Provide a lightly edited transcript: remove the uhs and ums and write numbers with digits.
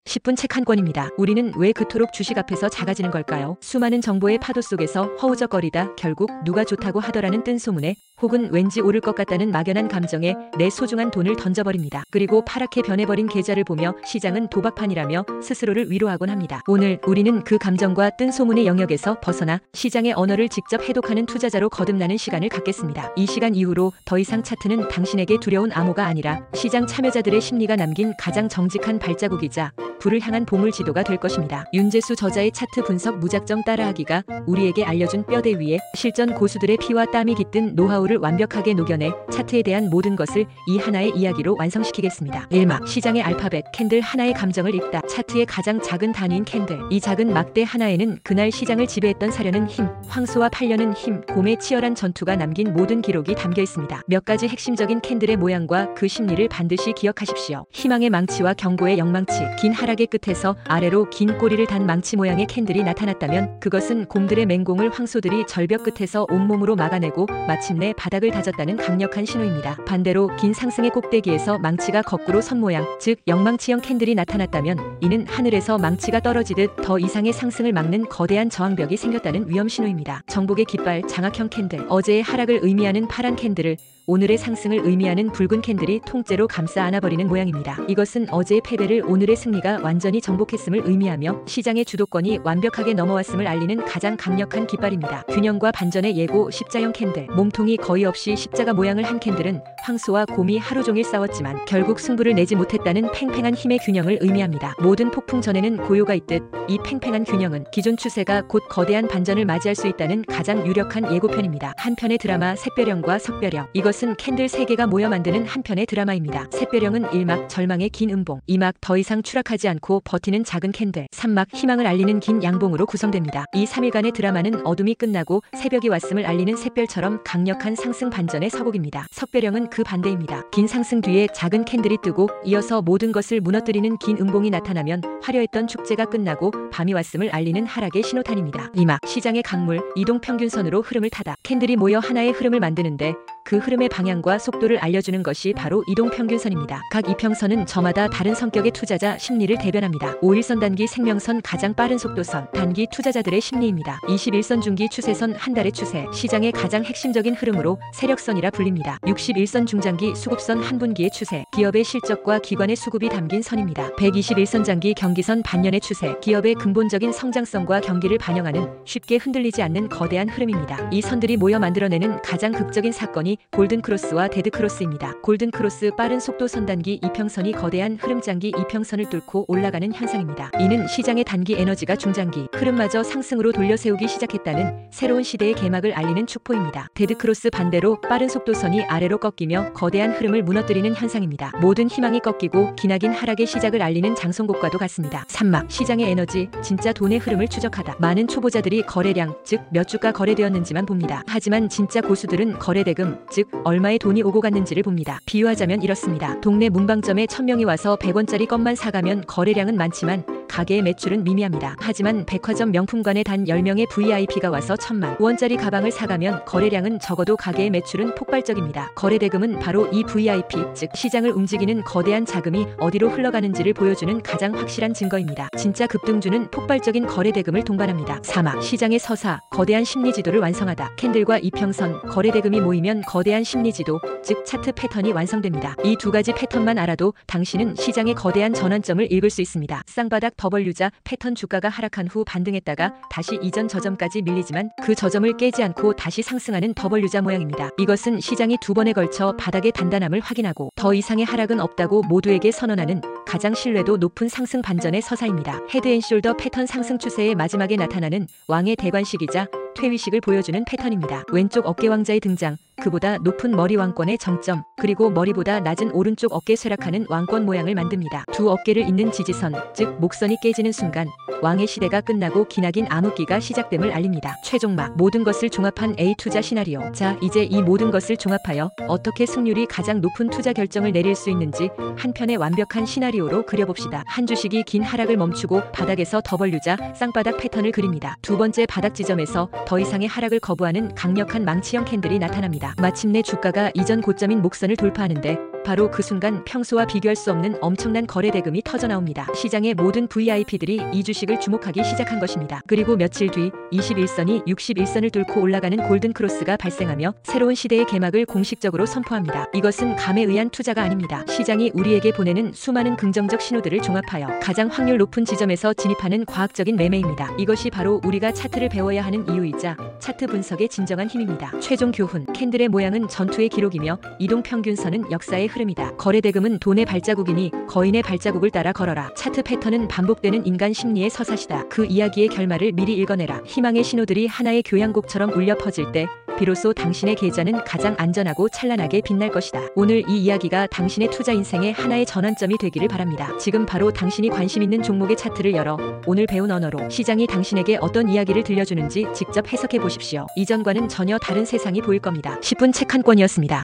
10분 책 한 권입니다. 우리는 왜 그토록 주식 앞에서 작아지는 걸까요? 수많은 정보의 파도 속에서 허우적거리다 결국 누가 좋다고 하더라는 뜬 소문에 혹은 왠지 오를 것 같다는 막연한 감정에 내 소중한 돈을 던져버립니다. 그리고 파랗게 변해버린 계좌를 보며 시장은 도박판이라며 스스로를 위로하곤 합니다. 오늘 우리는 그 감정과 뜬 소문의 영역에서 벗어나 시장의 언어를 직접 해독하는 투자자로 거듭나는 시간을 갖겠습니다. 이 시간 이후로 더 이상 차트는 당신에게 두려운 암호가 아니라 시장 참여자들의 심리가 남긴 가장 정직한 발자국이자 불을 향한 보물 지도가 될 것입니다. 윤재수 저자의 차트 분석 무작정 따라하기가 우리에게 알려준 뼈대 위에 실전 고수들의 피와 땀이 깃든 노하우를 완벽하게 녹여내 차트에 대한 모든 것을 이 하나의 이야기로 완성시키겠습니다. 1막 시장의 알파벳 캔들 하나의 감정을 읽다. 차트의 가장 작은 단위인 캔들. 이 작은 막대 하나에는 그날 시장을 지배했던 사려는 힘, 황소와 팔려는 힘, 곰의 치열한 전투가 남긴 모든 기록이 담겨 있습니다. 몇 가지 핵심적인 캔들의 모양과 그 심리를 반드시 기억하십시오. 희망의 망치와 경고의 영망치. 긴 하락의 끝에서 아래로 긴 꼬리를 단 망치 모양의 캔들이 나타났다면 그것은 곰들의 맹공을 황소들이 절벽 끝에서 온몸으로 막아내고 마침내 바닥을 다졌다는 강력한 신호입니다. 반대로 긴 상승의 꼭대기에서 망치가 거꾸로 선 모양, 즉 영망치형 캔들이 나타났다면 이는 하늘에서 망치가 떨어지듯 더 이상의 상승을 막는 거대한 저항벽이 생겼다는 위험 신호입니다. 정복의 깃발, 장악형 캔들. 어제의 하락을 의미하는 파란 캔들을 오늘의 상승을 의미하는 붉은 캔들이 통째로 감싸 안아버리는 모양입니다. 이것은 어제의 패배를 오늘의 승리가 완전히 정복했음을 의미하며 시장의 주도권이 완벽하게 넘어왔음을 알리는 가장 강력한 깃발입니다. 균형과 반전의 예고 십자형 캔들. 몸통이 거의 없이 십자가 모양을 한 캔들은 황소와 곰이 하루 종일 싸웠지만 결국 승부를 내지 못했다는 팽팽한 힘의 균형을 의미합니다. 모든 폭풍 전에는 고요가 있듯 이 팽팽한 균형은 기존 추세가 곧 거대한 반전을 맞이할 수 있다는 가장 유력한 예고편입니다. 한편의 드라마 샛별령과 석별령. 이것은 캔들 3개가 모여 만드는 한편의 드라마입니다. 샛별령은 1막 절망의 긴 음봉, 2막 더 이상 추락하지 않고 버티는 작은 캔들, 3막 희망을 알리는 긴 양봉으로 구성됩니다. 이 3일간의 드라마는 어둠이 끝나고 새벽이 왔음을 알리는 샛별처럼 강력한 상승 반전의 서곡입니다. 석별령은 그 반대입니다. 긴 상승 뒤에 작은 캔들이 뜨고 이어서 모든 것을 무너뜨리는 긴 음봉이 나타나면 화려했던 축제가 끝나고 밤이 왔음을 알리는 하락의 신호탄입니다. 2막 시장의 강물, 이동평균선으로 흐름을 타다. 캔들이 모여 하나의 흐름을 만드는데 그 흐름의 방향과 속도를 알려주는 것이 바로 이동평균선입니다. 각 이평선은 저마다 다른 성격의 투자자 심리를 대변합니다. 5일선 단기 생명선 가장 빠른 속도선, 단기 투자자들의 심리입니다. 21선 중기 추세선 한 달의 추세, 시장의 가장 핵심적인 흐름으로 세력선이라 불립니다. 61선 중장기 수급선 한 분기의 추세, 기업의 실적과 기관의 수급이 담긴 선입니다. 121선 장기 경기선 반년의 추세, 기업의 근본적인 성장성과 경기를 반영하는 쉽게 흔들리지 않는 거대한 흐름입니다. 이 선들이 모여 만들어내는 가장 극적인 사건이 골든크로스와 데드크로스입니다. 골든크로스 빠른 속도 선단기 이평선이 거대한 흐름장기 이평선을 뚫고 올라가는 현상입니다. 이는 시장의 단기 에너지가 중장기 흐름마저 상승으로 돌려세우기 시작했다는 새로운 시대의 개막을 알리는 축포입니다. 데드크로스 반대로 빠른 속도선이 아래로 꺾이며 거대한 흐름을 무너뜨리는 현상입니다. 모든 희망이 꺾이고 기나긴 하락의 시작을 알리는 장송곡과도 같습니다. 3막 시장의 에너지, 진짜 돈의 흐름을 추적하다. 많은 초보자들이 거래량, 즉 몇 주가 거래되었는지만 봅니다. 하지만 진짜 고수들은 거래대금, 즉 얼마의 돈이 오고 갔는지를 봅니다. 비유하자면 이렇습니다. 동네 문방점에 1000명이 와서 100원짜리 것만 사가면 거래량은 많지만 가게의 매출은 미미합니다. 하지만 백화점 명품관에 단 10명의 VIP가 와서 1000만 원짜리 가방을 사가면 거래량은 적어도 가게의 매출은 폭발적입니다. 거래대금은 바로 이 VIP, 즉 시장을 움직이는 거대한 자금이 어디로 흘러가는지를 보여주는 가장 확실한 증거입니다. 진짜 급등주는 폭발적인 거래대금을 동반합니다. 4막 시장의 서사, 거대한 심리지도를 완성하다. 캔들과 이평선, 거래대금이 모이면 거대한 심리지도, 즉 차트 패턴이 완성됩니다. 이 두 가지 패턴만 알아도 당신은 시장의 거대한 전환점을 읽을 수 있습니다. 쌍바닥 더블유자 패턴. 주가가 하락한 후 반등했다가 다시 이전 저점까지 밀리지만 그 저점을 깨지 않고 다시 상승하는 더블유자 모양입니다. 이것은 시장이 2번에 걸쳐 바닥의 단단함을 확인하고 더 이상의 하락은 없다고 모두에게 선언하는 가장 신뢰도 높은 상승 반전의 서사입니다. 헤드앤숄더 패턴. 상승 추세의 마지막에 나타나는 왕의 대관식이자 퇴위식을 보여주는 패턴입니다. 왼쪽 어깨 왕자의 등장, 그보다 높은 머리 왕권의 정점, 그리고 머리보다 낮은 오른쪽 어깨 쇠락하는 왕권 모양을 만듭니다. 두 어깨를 잇는 지지선, 즉 목선이 깨지는 순간 왕의 시대가 끝나고 기나긴 암흑기가 시작됨을 알립니다. 최종막, 모든 것을 종합한 A 투자 시나리오. 자, 이제 이 모든 것을 종합하여 어떻게 승률이 가장 높은 투자 결정을 내릴 수 있는지 한 편의 완벽한 시나리오로 그려봅시다. 한 주식이 긴 하락을 멈추고 바닥에서 더블유자 쌍바닥 패턴을 그립니다. 두 번째 바닥 지점에서 더 이상의 하락을 거부하는 강력한 망치형 캔들이 나타납니다. 마침내 주가가 이전 고점인 목선을 돌파하는데 바로 그 순간 평소와 비교할 수 없는 엄청난 거래 대금이 터져나옵니다. 시장의 모든 VIP들이 이 주식을 주목하기 시작한 것입니다. 그리고 며칠 뒤 21선이 61선을 뚫고 올라가는 골든 크로스가 발생하며 새로운 시대의 개막을 공식적으로 선포합니다. 이것은 감에 의한 투자가 아닙니다. 시장이 우리에게 보내는 수많은 긍정적 신호들을 종합하여 가장 확률 높은 지점에서 진입하는 과학적인 매매입니다. 이것이 바로 우리가 차트를 배워야 하는 이유이자 차트 분석의 진정한 힘입니다. 최종 교훈: 캔들의 모양은 전투의 기록이며 이동평균선은 역사의 흐름이다. 거래 대금은 돈의 발자국이니 거인의 발자국을 따라 걸어라. 차트 패턴은 반복되는 인간 심리의 서사시다. 그 이야기의 결말을 미리 읽어내라. 희망의 신호들이 하나의 교향곡처럼 울려 퍼질 때 비로소 당신의 계좌는 가장 안전하고 찬란하게 빛날 것이다. 오늘 이 이야기가 당신의 투자 인생의 하나의 전환점이 되기를 바랍니다. 지금 바로 당신이 관심 있는 종목의 차트를 열어 오늘 배운 언어로 시장이 당신에게 어떤 이야기를 들려주는지 직접 해석해 보십시오. 이전과는 전혀 다른 세상이 보일 겁니다. 10분 책 한 권이었습니다.